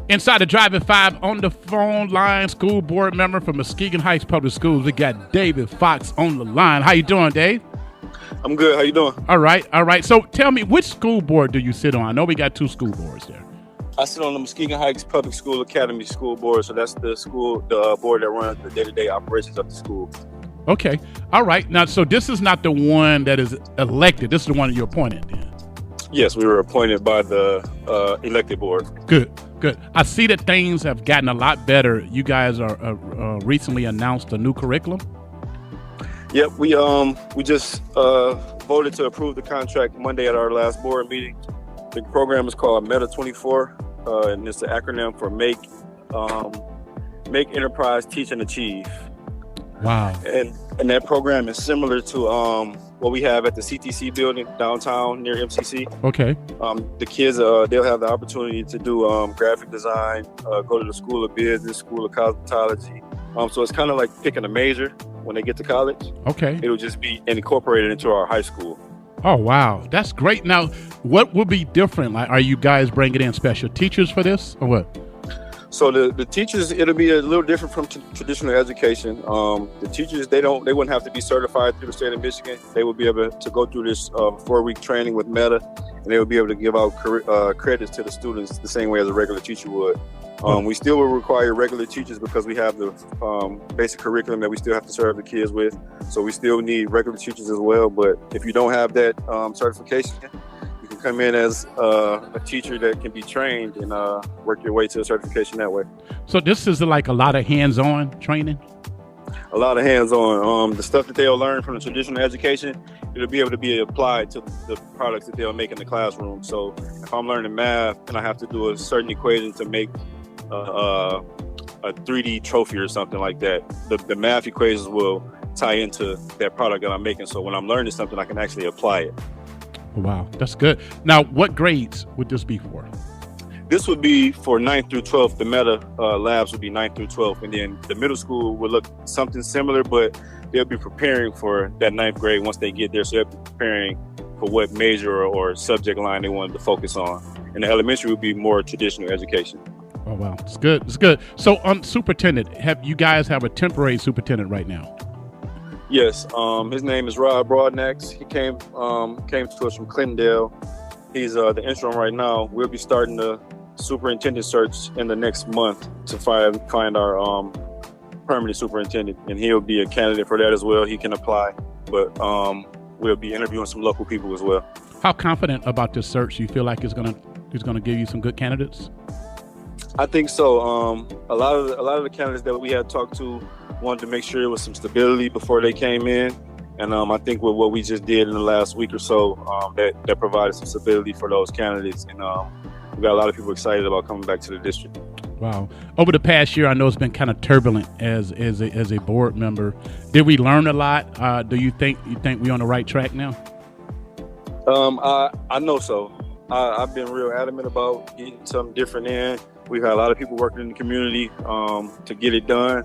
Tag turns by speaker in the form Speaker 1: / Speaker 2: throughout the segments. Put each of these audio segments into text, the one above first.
Speaker 1: Inside the Drive at 5 on the phone line, school board member for Muskegon Heights Public Schools. We got David Fox on the line. How you doing, Dave?
Speaker 2: I'm good. How you doing?
Speaker 1: All right. So tell me, which school board do you sit on? I know we got two school boards there.
Speaker 2: I sit on the Muskegon Heights Public School Academy School Board, so that's the board that runs the day-to-day operations of the school.
Speaker 1: Okay. All right. Now, so this is not the one that is elected. This is the one that you're appointed then.
Speaker 2: Yes, we were appointed by the elected board.
Speaker 1: Good. I see that things have gotten a lot better. You guys are recently announced a new curriculum.
Speaker 2: Yep, we just voted to approve the contract Monday at our last board meeting. The program is called Meta 24, and it's the acronym for Make Enterprise Teach and Achieve.
Speaker 1: Wow.
Speaker 2: And that program is similar to what we have at the CTC building downtown near MCC.
Speaker 1: Okay.
Speaker 2: The kids, they'll have the opportunity to do graphic design, go to the School of Business, School of Cosmetology. So it's kind of like picking a major when they get to college. Okay. It'll just be incorporated into our high school.
Speaker 1: Oh, wow. That's great. Now, what will be different? Like, are you guys bringing in special teachers for this or what?
Speaker 2: So the teachers, it'll be a little different from traditional education. The teachers, they wouldn't have to be certified through the state of Michigan. They would be able to go through this 4-week training with Meta, and they would be able to give out credits to the students the same way as a regular teacher would. We still will require regular teachers because we have the basic curriculum that we still have to serve the kids with. So we still need regular teachers as well. But if you don't have that certification, you can come in as a teacher that can be trained and work your way to a certification that way. So
Speaker 1: this is like a lot of hands-on training?
Speaker 2: A lot of hands-on. The stuff that they'll learn from the traditional education, it'll be able to be applied to the products that they'll make in the classroom. So if I'm learning math and I have to do a certain equation to make a 3D trophy or something like that, the math equations will tie into that product that I'm making. So when I'm learning something, I can actually apply it.
Speaker 1: Wow, that's good. Now, what grades would this be for?
Speaker 2: This would be for 9th through 12th. The Meta labs would be 9th through 12th. And then the middle school would look something similar, but they'll be preparing for that 9th grade once they get there. So they'll be preparing for what major or subject line they wanted to focus on. And the elementary would be more traditional education.
Speaker 1: Oh, wow. It's good. So, superintendent, you guys have a temporary superintendent right now?
Speaker 2: Yes, his name is Rod Broadnax. He came to us from Clintondale. He's the interim right now. We'll be starting the superintendent search in the next month to find our permanent superintendent, and he'll be a candidate for that as well. He can apply, but we'll be interviewing some local people as well.
Speaker 1: How confident about this search? You feel like it's gonna give you some good candidates?
Speaker 2: I think so. A lot of the candidates that we had talked to wanted to make sure there was some stability before they came in. And I think with what we just did in the last week or so, that provided some stability for those candidates. And we got a lot of people excited about coming back to the district.
Speaker 1: Wow. Over the past year, I know it's been kind of turbulent as a board member. Did we learn a lot? Do you think we're on the right track now?
Speaker 2: I know so. I've been real adamant about getting something different in. We've had a lot of people working in the community to get it done.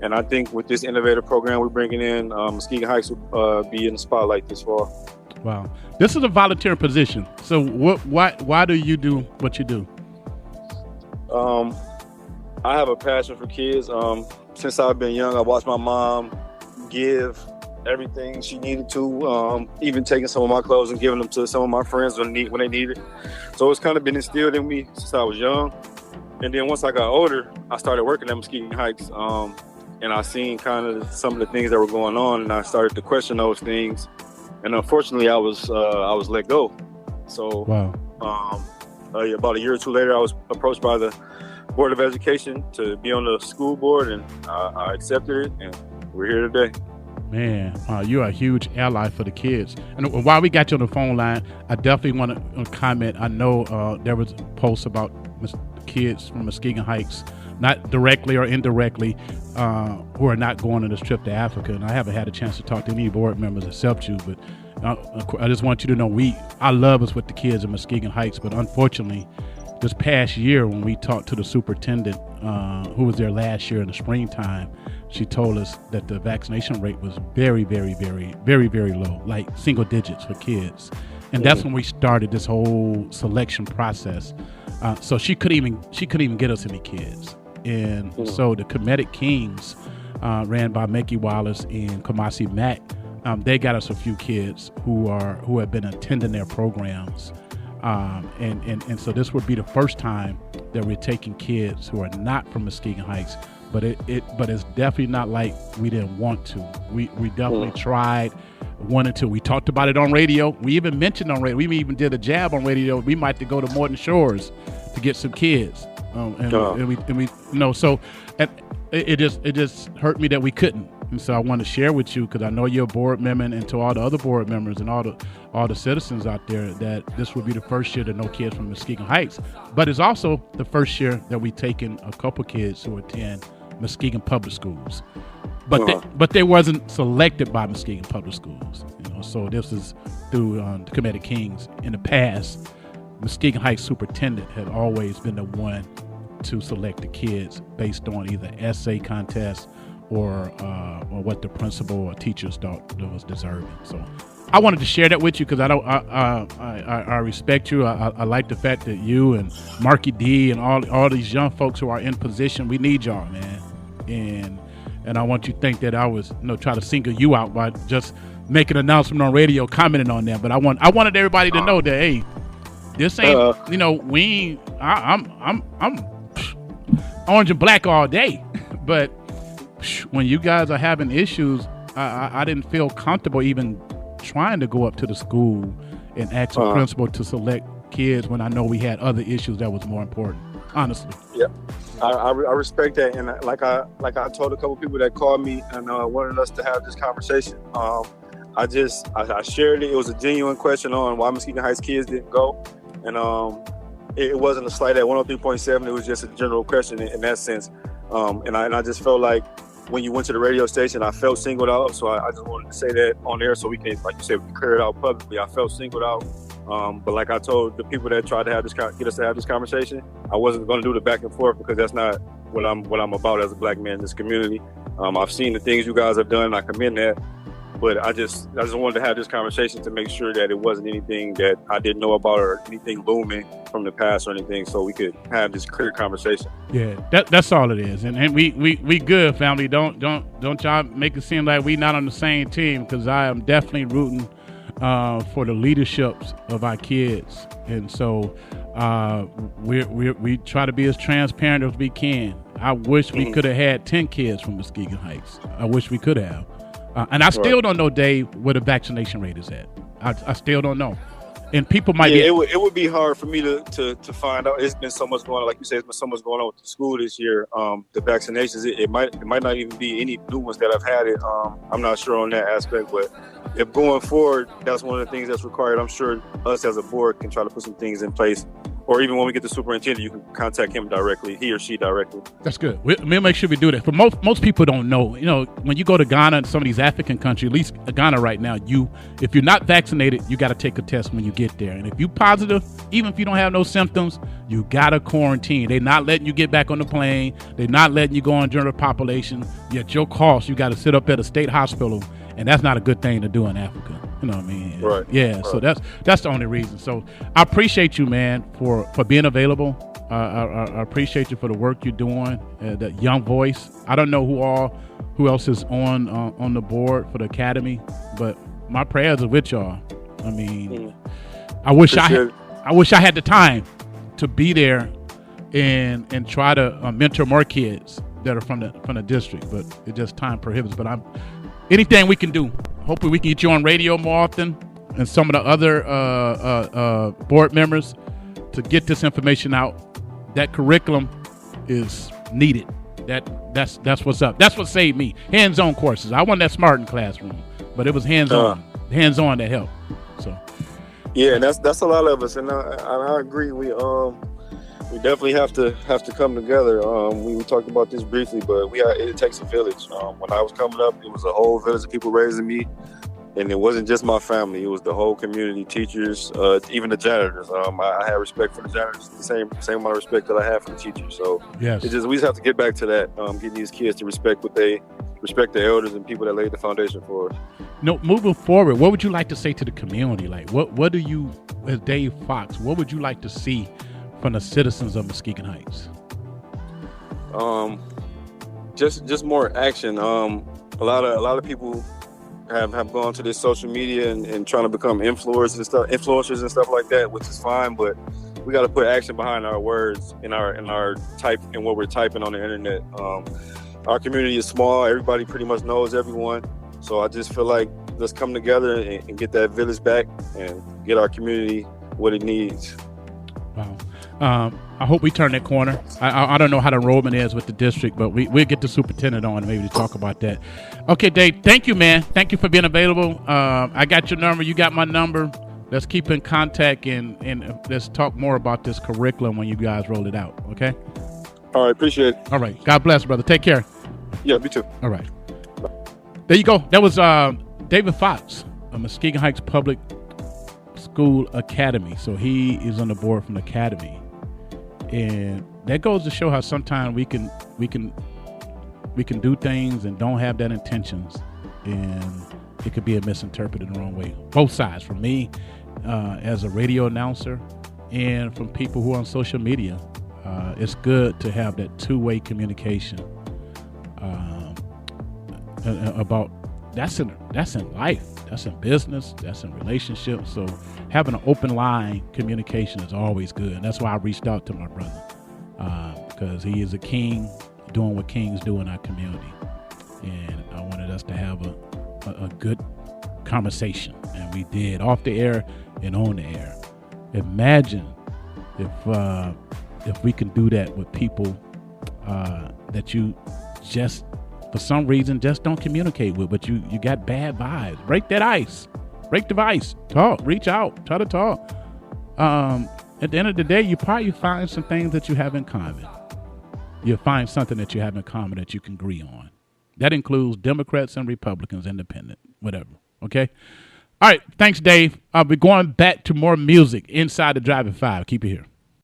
Speaker 2: And I think with this innovative program we're bringing in, Muskegon Heights will be in the spotlight this fall.
Speaker 1: Wow. This is a volunteer position. So why do you do what you do?
Speaker 2: I have a passion for kids. Since I've been young, I watched my mom give everything she needed to, even taking some of my clothes and giving them to some of my friends when they needed. So it's kind of been instilled in me since I was young. And then once I got older, I started working at Muskegon Heights. And I seen kind of some of the things that were going on, and I started to question those things. And unfortunately, I was let go. So
Speaker 1: wow.
Speaker 2: About a year or two later, I was approached by the Board of Education to be on the school board, and I accepted it, and we're here today.
Speaker 1: Man, you're a huge ally for the kids. And while we got you on the phone line, I definitely want to comment. I know there was a post about kids from Muskegon Heights, not directly or indirectly, who are not going on this trip to Africa. And I haven't had a chance to talk to any board members except you, but I just want you to know I love us with the kids in Muskegon Heights, but unfortunately, this past year when we talked to the superintendent who was there last year in the springtime, she told us that the vaccination rate was very, very, very, very, very low, like single digits for kids. And that's when we started this whole selection process. So she couldn't even get us any kids. And so the Comedic Kings, ran by Mickey Wallace and Kamasi Mack, they got us a few kids who have been attending their programs. And so this would be the first time that we're taking kids who are not from Muskegon Heights, but it's definitely not like we didn't want to. We definitely tried, wanted to. We talked about it on radio. We even mentioned on radio. We even did a jab on radio. We might have to go to Morton Shores to get some kids. And we so it just hurt me that we couldn't. And so I want to share with you, because I know you're a board member, and to all the other board members and all the citizens out there, that this will be the first year that no kids from Muskegon Heights, but it's also the first year that we've taken a couple kids who attend Muskegon Public Schools, but they wasn't selected by Muskegon Public Schools. So this is through the Comedic Kings. In the past, Muskegon Heights superintendent had always been the one to select the kids based on either essay contest or what the principal or teachers thought was deserving. So I wanted to share that with you, because I respect you. I like the fact that you and Marky D and all these young folks who are in position, we need y'all, man. And I want you to think that I was try to single you out by just making an announcement on radio, commenting on that. But I wanted everybody to know that, hey, this ain't we ain't, I'm orange and black all day, but when you guys are having issues, I didn't feel comfortable even trying to go up to the school and ask the principal to select kids when I know we had other issues that was more important, honestly. Yeah,
Speaker 2: I respect that. And like I told a couple people that called me and wanted us to have this conversation. I shared it. It was a genuine question on why Muskegon Heights kids didn't go. And it wasn't a slight at 103.7. It was just a general question in that sense. And I just felt like when you went to the radio station, I felt singled out. So I just wanted to say that on there so we can, like you said, we can clear it out publicly. I felt singled out. But like I told the people that tried to get us to have this conversation, I wasn't going to do the back and forth, because that's not what I'm about as a black man in this community. I've seen the things you guys have done. I commend that. But I just wanted to have this conversation to make sure that it wasn't anything that I didn't know about or anything looming from the past or anything, so we could have this clear conversation.
Speaker 1: Yeah, that's all it is. And we good, family. Don't y'all make it seem like we not on the same team, because I am definitely rooting for the leaderships of our kids. And so we try to be as transparent as we can. I wish we could have had 10 kids from Muskegon Heights. I wish we could have. And I still don't know, Dave, where the vaccination rate is at. I still don't know. And people might be...
Speaker 2: It would be hard for me to find out. It's been so much going on. Like you said, it's been so much going on with the school this year. The vaccinations, it might not even be any new ones that have had it. I'm not sure on that aspect. But if going forward, that's one of the things that's required. I'm sure us as a board can try to put some things in place. Or even when we get the superintendent, you can contact him directly, he or she directly.
Speaker 1: That's good. We'll make sure we do that. For most people don't know. When you go to Ghana and some of these African countries, at least Ghana right now, if you're not vaccinated, you got to take a test when you get there. And if you're positive, even if you don't have no symptoms, you got to quarantine. They're not letting you get back on the plane. They're not letting you go on general population. At your cost, you got to sit up at a state hospital, and that's not a good thing to do in Africa. You know what I mean?
Speaker 2: Right.
Speaker 1: Yeah. Right. So that's the only reason. So I appreciate you, man, for being available. I appreciate you for the work you're doing. That young voice. I don't know who else is on the board for the academy, but my prayers are with y'all. I mean, I wish I had the time to be there and try to mentor more kids that are from the district, but it just time prohibits. But anything we can do. Hopefully we can get you on radio more often, and some of the other board members, to get this information out. That curriculum is needed. That's what's up. That's what saved me. Hands-on courses. I wasn't that smart in classroom, but it was hands-on that helped. So
Speaker 2: yeah, that's a lot of us, and I agree. We definitely have to come together. We talked about this briefly, but it takes a village. When I was coming up, it was a whole village of people raising me, and it wasn't just my family. It was the whole community, teachers, even the janitors. I had respect for the janitors, the same amount of respect that I have for the teachers. So
Speaker 1: yes,
Speaker 2: we just have to get back to that, getting these kids to respect the elders and people that laid the foundation for us.
Speaker 1: Moving forward, what would you like to say to the community? Like, what do you, as Dave Fox, what would you like to see from the citizens of Muskegon Heights?
Speaker 2: Just more action. A lot of people have gone to this social media and trying to become influencers and stuff like that, which is fine, but we got to put action behind our words in our type and what we're typing on the internet. Our community is small. Everybody pretty much knows everyone. So I just feel like let's come together and get that village back and get our community what it needs.
Speaker 1: Wow. I hope we turn that corner. I don't know how the enrollment is with the district, but we'll get the superintendent on maybe to talk about that. Okay, Dave, thank you, man. Thank you for being available. I got your number. You got my number. Let's keep in contact and let's talk more about this curriculum when you guys roll it out, okay?
Speaker 2: All right, appreciate it.
Speaker 1: All right. God bless, brother. Take care.
Speaker 2: Yeah, me too.
Speaker 1: All right. There you go. That was David Fox of Muskegon Heights Public School Academy. So he is on the board from the academy. And that goes to show how sometimes we can do things and don't have that intentions, and it could be misinterpreted the wrong way. Both sides, from me as a radio announcer and from people who are on social media. It's good to have that two-way communication about that's in life, that's in business, that's in relationships. So having an open line communication is always good, and that's why I reached out to my brother, because he is a king doing what kings do in our community, and I wanted us to have a good conversation, and we did, off the air and on the air. Imagine if we can do that with people that you just for some reason just don't communicate with, but you got bad vibes. Break that ice. Break the ice. Talk. Reach out. Try to talk. At the end of the day, you probably find some things that you have in common. You'll find something that you have in common that you can agree on. That includes Democrats and Republicans, independent, whatever. Okay? All right. Thanks, Dave. I'll be going back to more music inside the Drive at 5. Keep it here.